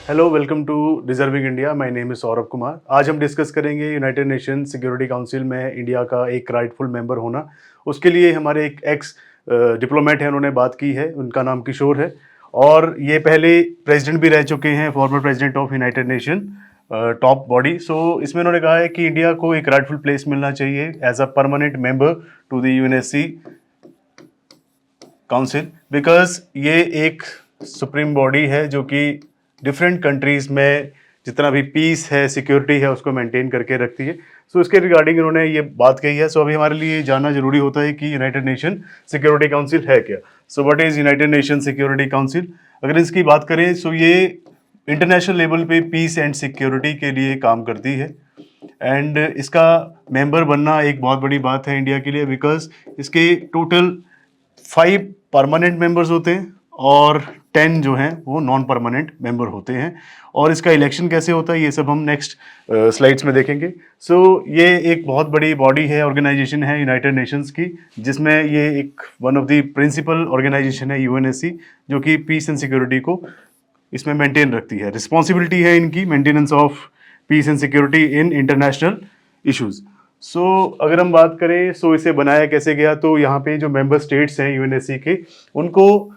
Hello, welcome to deserving India. My name is Saurabh Kumar. आज हम discuss करेंगे यूनाइटेड नेशन सिक्योरिटी काउंसिल में India का एक राइटफुल मेंबर होना। उसके लिए हमारे एक एक्स डिप्लोमेट हैं, उन्होंने बात की है। उनका नाम किशोर है और ये पहले प्रेसिडेंट भी रह चुके हैं, former president of United Nation top body. So इसमें उन्होंने कहा है कि इंडिया को एक राइटफुल प्लेस मिलना चाहिए as a permanent member to the UNSC council, because ये एक सुप्रीम बॉडी है जो कि डिफरेंट कंट्रीज में जितना भी पीस है, सिक्योरिटी है, उसको मेंटेन करके रखती है। सो इसके रिगार्डिंग इन्होंने ये बात कही है। सो अभी हमारे लिए जानना जरूरी होता है कि यूनाइटेड नेशन सिक्योरिटी काउंसिल है क्या। So what is United Nation Security council? अगर इसकी बात करें सो ये इंटरनेशनल लेवल पे पीस एंड सिक्योरिटी के लिए काम करती है एंड इसका मेंबर बनना एक बहुत बड़ी बात है इंडिया के लिए, बिकॉज इसके टोटल 5 परमानेंट मेंबर्स होते हैं और 10 जो हैं वो नॉन परमानेंट मेंबर होते हैं। और इसका इलेक्शन कैसे होता है ये सब हम नेक्स्ट स्लाइड्स में देखेंगे। सो ये एक बहुत बड़ी बॉडी है, ऑर्गेनाइजेशन है यूनाइटेड नेशंस की, जिसमें ये एक one of the principal organisation है यूएनएससी, जो कि पीस एंड सिक्योरिटी को इसमें मेंटेन रखती है। रिस्पॉन्सिबिलिटी है इनकी maintenance of peace and security in international issues. So अगर हम बात करें सो इसे बनाया कैसे गया, तो यहाँ पे जो मेंबर स्टेट्स हैं यूएनएससी के, उनको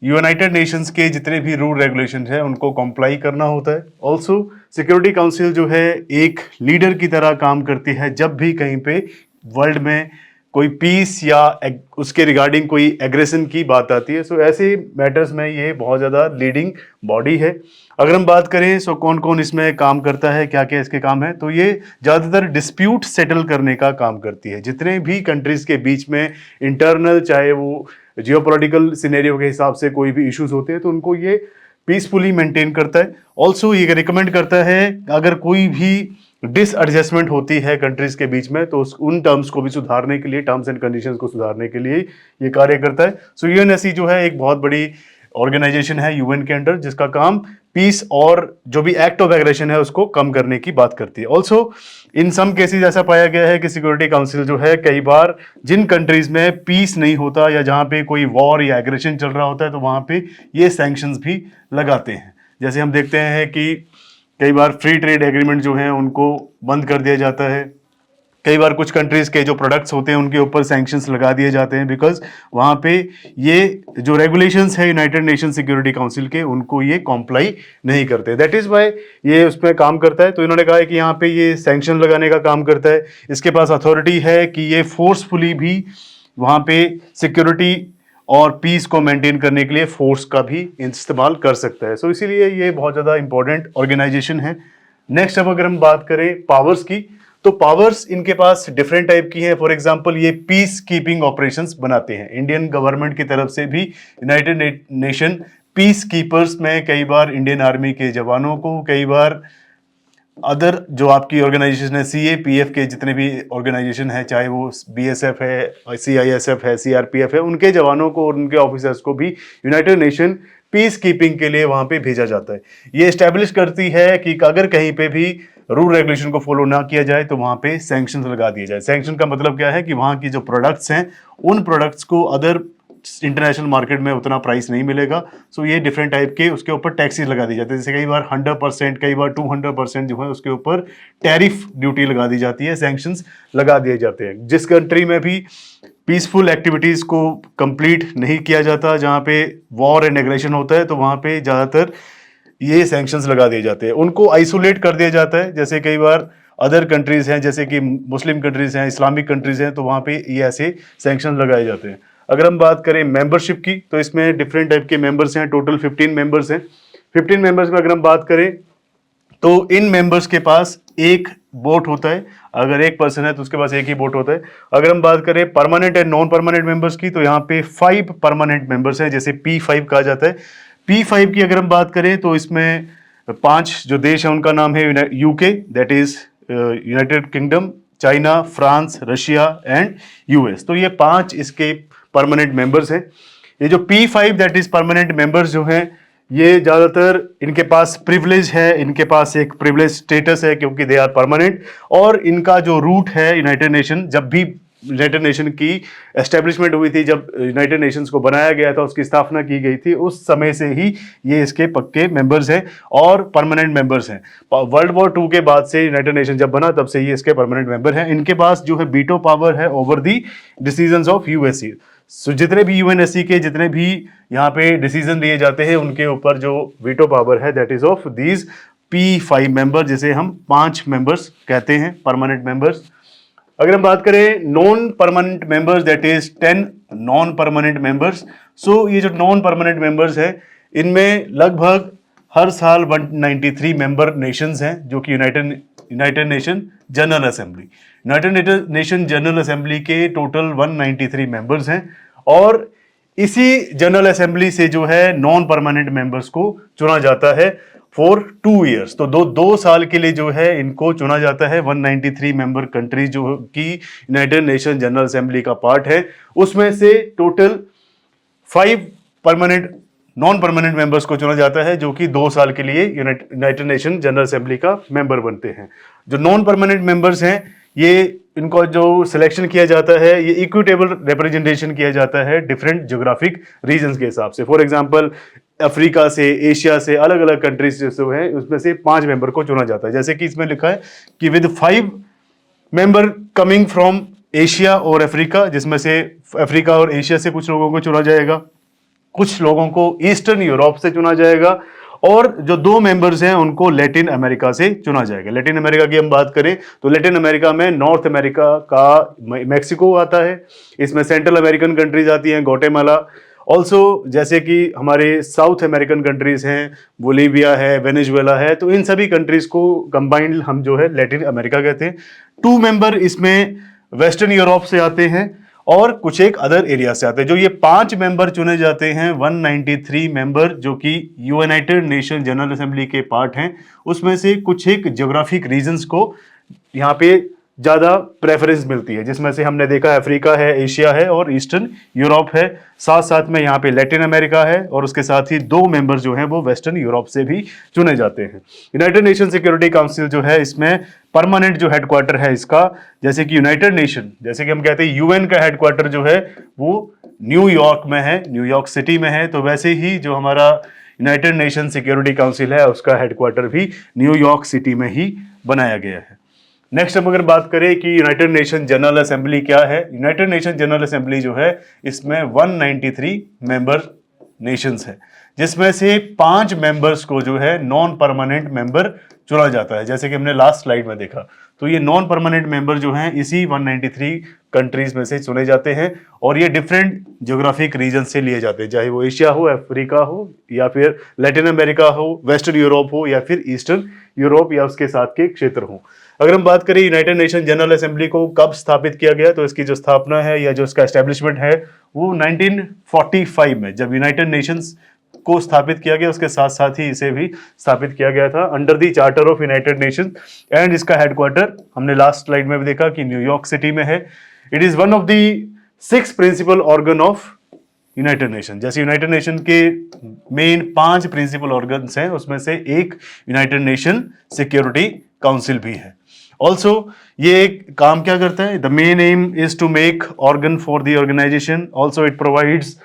यूनाइटेड नेशंस के जितने भी रूल रेगुलेशन है उनको कॉम्प्लाई करना होता है। ऑल्सो सिक्योरिटी काउंसिल जो है एक लीडर की तरह काम करती है जब भी कहीं पे वर्ल्ड में कोई पीस या उसके रिगार्डिंग कोई एग्रेशन की बात आती है। सो ऐसे मैटर्स में ये बहुत ज़्यादा लीडिंग बॉडी है। अगर हम बात करें सो कौन कौन इसमें काम करता है, क्या क्या इसके काम है, तो ये ज़्यादातर डिस्प्यूट सेटल करने का काम करती है। जितने भी कंट्रीज़ के बीच में इंटरनल, चाहे वो जियोपॉलिटिकल सिनेरियो के हिसाब से कोई भी इश्यूज होते हैं, तो उनको ये पीसफुली मेंटेन करता है। ऑल्सो ये रिकमेंड करता है अगर कोई भी डिसएडजस्टमेंट होती है कंट्रीज के बीच में, तो उन टर्म्स को भी सुधारने के लिए, टर्म्स एंड कंडीशंस को सुधारने के लिए ये कार्य करता है। सो यूएनएससी जो है एक बहुत बड़ी ऑर्गेनाइजेशन है यूएन के अंडर, जिसका काम पीस और जो भी एक्ट ऑफ एग्रेशन है उसको कम करने की बात करती है। ऑल्सो इन सम केसेस ऐसा पाया गया है कि सिक्योरिटी काउंसिल जो है कई बार जिन कंट्रीज में पीस नहीं होता या जहां पे कोई वॉर या एग्रेशन चल रहा होता है, तो वहां पे ये सैंक्शंस भी लगाते हैं। जैसे हम देखते हैं कि कई बार फ्री ट्रेड एग्रीमेंट जो है उनको बंद कर दिया जाता है। कई बार कुछ कंट्रीज के जो प्रोडक्ट्स होते हैं उनके ऊपर सैंक्शंस लगा दिए जाते हैं, बिकॉज वहां पे ये जो रेगुलेशंस है यूनाइटेड नेशन सिक्योरिटी काउंसिल के, उनको ये कॉम्प्लाई नहीं करते। दैट इज वाई ये उसमें काम करता है। तो इन्होंने कहा है कि यहाँ पे ये सैंक्शन लगाने का काम करता है। इसके पास अथॉरिटी है कि ये फोर्सफुली भी वहां पे सिक्योरिटी और पीस को मेंटेन करने के लिए फोर्स का भी इस्तेमाल कर सकता है। सो इसीलिए ये बहुत ज़्यादा इंपॉर्टेंट ऑर्गेनाइजेशन है। नेक्स्ट अब अगर हम बात करें पावर्स की, तो पावर्स इनके पास डिफरेंट टाइप की हैं। फॉर एग्जांपल ये पीस कीपिंग ऑपरेशंस बनाते हैं। इंडियन गवर्नमेंट की तरफ से भी यूनाइटेड नेशन पीस कीपर्स में कई बार इंडियन आर्मी के जवानों को, कई बार अदर जो आपकी ऑर्गेनाइजेशन है सीएपीएफ के जितने भी ऑर्गेनाइजेशन है, चाहे वो बीएसएफ है, सीआईएसएफ है, सीआरपीएफ है, उनके जवानों को और उनके ऑफिसर्स को भी यूनाइटेड नेशन पीस कीपिंग के लिए वहां पे भेजा जाता है। ये एस्टेब्लिश करती है कि अगर कहीं पे भी रूल रेगुलेशन को फॉलो ना किया जाए तो वहां पे सैंक्शन लगा दिए जाए। सैंक्शन का मतलब क्या है कि वहां की जो प्रोडक्ट्स हैं उन प्रोडक्ट्स को अदर इंटरनेशनल मार्केट में उतना प्राइस नहीं मिलेगा। सो ये डिफरेंट टाइप के उसके ऊपर टैक्सेस लगा दी जाती है। जैसे कई बार 100%, कई बार 200% जो है उसके ऊपर टैरिफ ड्यूटी लगा दी जाती है, सैंक्शंस लगा दिए जाते हैं। जिस कंट्री में भी पीसफुल एक्टिविटीज़ को कंप्लीट नहीं किया जाता, जहाँ पे वॉर एंड एग्रेशन होता है, तो वहाँ पे ज़्यादातर ये सैंक्शंस लगा दिए जाते हैं। उनको आइसोलेट कर दिया जाता है। जैसे कई बार अदर कंट्रीज़ हैं, जैसे कि मुस्लिम कंट्रीज़ हैं, इस्लामिक कंट्रीज़ हैं, तो वहाँ पे ये ऐसे सैंक्शन लगाए जाते हैं। अगर हम बात करें मेंबरशिप की, तो इसमें डिफरेंट टाइप के मेंबर्स हैं। टोटल 15 मेंबर्स हैं। 15 मेंबर्स में अगर हम बात करें तो इन मेंबर्स के पास एक वोट होता है। अगर एक पर्सन है तो उसके पास एक ही वोट होता है। अगर हम बात करें permanent and non permanent members की, तो यहाँ पे 5 परमानेंट मेंबर्स हैं, जैसे P5 कहा जाता है। P5 की अगर हम बात करें तो इसमें 5 जो देश हैं उनका नाम है UK, that is United kingdom, China, France, Russia and US. तो ये 5 इसके परमानेंट मेंबर्स हैं। ये जो P5 that is permanent members जो हैं, ये ज़्यादातर इनके पास प्रिविलेज है, इनके पास एक प्रिविलेज स्टेटस है क्योंकि दे आर परमानेंट। और इनका जो रूट है यूनाइटेड नेशन, जब भी यूनाइटेड नेशन की एस्टेब्लिशमेंट हुई थी, जब यूनाइटेड नेशंस को बनाया गया था, उसकी स्थापना की गई थी, उस समय से ही ये इसके पक्के मेंबर्स हैं और परमानेंट मेंबर्स हैं। वर्ल्ड वॉर 2 के बाद से यूनाइटेड नेशन जब बना तब से ये इसके परमानेंट मेंबर हैं। इनके पास जो है वीटो पावर है over the decisions of USC. So जितने भी यूएनएससी के जितने भी यहाँ पे डिसीजन लिए जाते हैं उनके ऊपर जो वीटो पावर है that is of these P5 member, जिसे हम 5 मेंबर्स कहते हैं परमानेंट मेंबर्स। अगर हम बात करें non permanent members that is 10 non permanent members. So ये जो नॉन परमानेंट मेंबर्स हैं इनमें लगभग हर साल 193 मेंबर नेशंस हैं, जो कि United nation general assembly, United nation general assembly के टोटल 193 मेंबर्स हैं। और इसी जनरल असेंबली से जो है नॉन परमानेंट मेंबर्स को चुना जाता है फॉर 2 ईयर्स। तो दो साल के लिए जो है इनको चुना जाता है। 193 मेंबर कंट्रीज जो कि यूनाइटेड नेशन जनरल असेंबली का पार्ट है, उसमें से total 5 permanent non permanent members को चुना जाता है, जो कि 2 साल के लिए यूनाइटेड नेशन जनरल असेंबली का मेंबर बनते हैं। जो नॉन परमानेंट मेंबर्स हैं ये इनको जो सिलेक्शन किया जाता है ये इक्विटेबल रिप्रेजेंटेशन किया जाता है डिफरेंट ज्योग्राफिक रीजन्स के हिसाब से। फॉर एग्जांपल अफ्रीका से, एशिया से, अलग अलग कंट्रीज जो है उसमें से 5 मेंबर को चुना जाता है। जैसे कि इसमें लिखा है कि with 5 member coming from Asia और अफ्रीका, जिसमें से अफ्रीका और एशिया से कुछ लोगों को चुना जाएगा, कुछ लोगों को ईस्टर्न यूरोप से चुना जाएगा, और जो 2 मेंबर्स हैं उनको लैटिन अमेरिका से चुना जाएगा। लैटिन अमेरिका की हम बात करें तो लैटिन अमेरिका में नॉर्थ अमेरिका का मैक्सिको आता है, इसमें सेंट्रल अमेरिकन कंट्रीज आती हैं, ग्वाटेमाला। ऑल्सो जैसे कि हमारे साउथ अमेरिकन कंट्रीज हैं, बोलीविया है, वेनेजुएला है, तो इन सभी कंट्रीज को कंबाइंड हम जो है लैटिन अमेरिका कहते हैं। 2 मेंबर इसमें वेस्टर्न यूरोप से आते हैं और कुछ एक अदर एरिया से आते हैं। जो ये 5 मेंबर चुने जाते हैं 193 मेंबर जो कि यूनाइटेड नेशन जनरल असेंबली के पार्ट हैं, उसमें से कुछ एक ज्योग्राफिक रीजन्स को यहाँ पे ज़्यादा प्रेफरेंस मिलती है, जिसमें से हमने देखा अफ्रीका है, एशिया है और ईस्टर्न यूरोप है। साथ साथ में यहाँ पे लैटिन अमेरिका है और उसके साथ ही 2 मेंबर जो हैं वो वेस्टर्न यूरोप से भी चुने जाते हैं। यूनाइटेड नेशन सिक्योरिटी काउंसिल जो है इसमें परमानेंट जो हेडक्वार्टर है इसका, जैसे कि यूनाइटेड नेशन, जैसे कि हम कहते हैं यूएन का हेडक्वार्टर जो है वो न्यूयॉर्क में है, न्यूयॉर्क सिटी में है, तो वैसे ही जो हमारा यूनाइटेड नेशन सिक्योरिटी काउंसिल है उसका हेडक्वार्टर भी न्यूयॉर्क सिटी में ही बनाया गया है। नेक्स्ट हम अगर बात करें कि यूनाइटेड नेशन जनरल असेंबली क्या है, यूनाइटेड नेशन जनरल असेंबली जो है इसमें 193 मेंबर नेशंस है, जिसमें से 5 मेंबर्स को जो है नॉन परमानेंट मेंबर चुना जाता है। जैसे कि हमने लास्ट स्लाइड में देखा, तो ये नॉन परमानेंट मेंबर जो हैं इसी 193 कंट्रीज में से चुने जाते हैं और ये डिफरेंट ज्योग्राफिक रीजन से लिए जाते हैं, चाहे वो एशिया हो, अफ्रीका हो, या फिर लैटिन अमेरिका हो, वेस्टर्न यूरोप हो, या फिर ईस्टर्न यूरोप या उसके साथ के क्षेत्र हो। अगर हम बात करें यूनाइटेड नेशन जनरल असेंबली को कब स्थापित किया गया, तो इसकी जो स्थापना है या जो इसका एस्टेब्लिशमेंट है वो 1945 में जब यूनाइटेड नेशंस को स्थापित किया गया, उसके साथ साथ ही इसे भी स्थापित किया गया था under the charter of United Nations. And इसका हेडक्वार्टर हमने लास्ट स्लाइड में भी देखा कि न्यूयॉर्क सिटी में है। It is one of the 6 principal organ of United Nation. जैसे यूनाइटेड नेशन के मेन 5 प्रिंसिपल ऑर्गन्स हैं, उसमें से एक यूनाइटेड नेशन सिक्योरिटी काउंसिल भी है। ऑल्सो ये एक काम क्या करता है, the main aim is to make organ for the organisation. Also it provides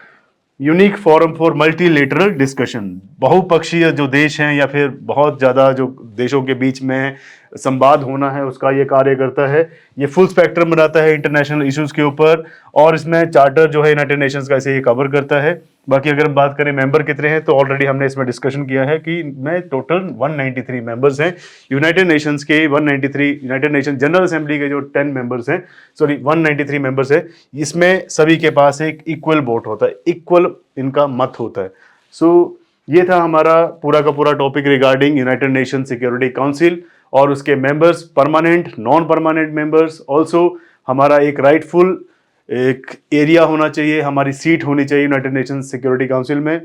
unique forum for multilateral discussion. बहुपक्षीय जो देश हैं या फिर बहुत ज़्यादा जो देशों के बीच में संवाद होना है उसका ये कार्य करता है। ये फुल स्पेक्ट्रम बनाता है इंटरनेशनल इश्यूज के ऊपर, और इसमें चार्टर जो है यूनाइटेड नेशंस का इसे ये कवर करता है। बाकी अगर हम बात करें मेंबर कितने हैं, तो ऑलरेडी हमने इसमें डिस्कशन किया है कि में टोटल 193 मेंबर्स हैं यूनाइटेड नेशंस के। 193 यूनाइटेड नेशन जनरल असेंबली के जो 10 मेंबर्स हैं, सॉरी 193 मेंबर्स है, इसमें सभी के पास एक इक्वल वोट होता है, इक्वल इनका मत होता है। सो ये था हमारा पूरा का पूरा topic regarding United Nation Security council और उसके members, permanent, non permanent members. Also हमारा एक राइटफुल एक एरिया होना चाहिए, हमारी सीट होनी चाहिए यूनाइटेड नेशन सिक्योरिटी काउंसिल में।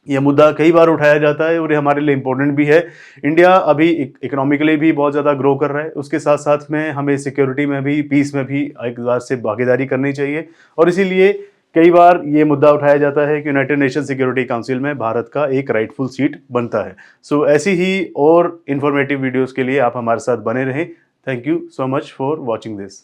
यह मुद्दा कई बार उठाया जाता है और ये हमारे लिए इम्पोर्टेंट भी है। इंडिया अभी इकोनॉमिकली भी बहुत ज़्यादा ग्रो कर रहा है, उसके साथ साथ में हमें सिक्योरिटी में भी, पीस में भी एक बार से भागीदारी करनी चाहिए, और इसीलिए कई बार ये मुद्दा उठाया जाता है कि यूनाइटेड नेशन सिक्योरिटी काउंसिल में भारत का एक राइटफुल सीट बनता है। सो ऐसी ही और इन्फॉर्मेटिव वीडियोज़ के लिए आप हमारे साथ बने रहें। Thank you so much for watching this.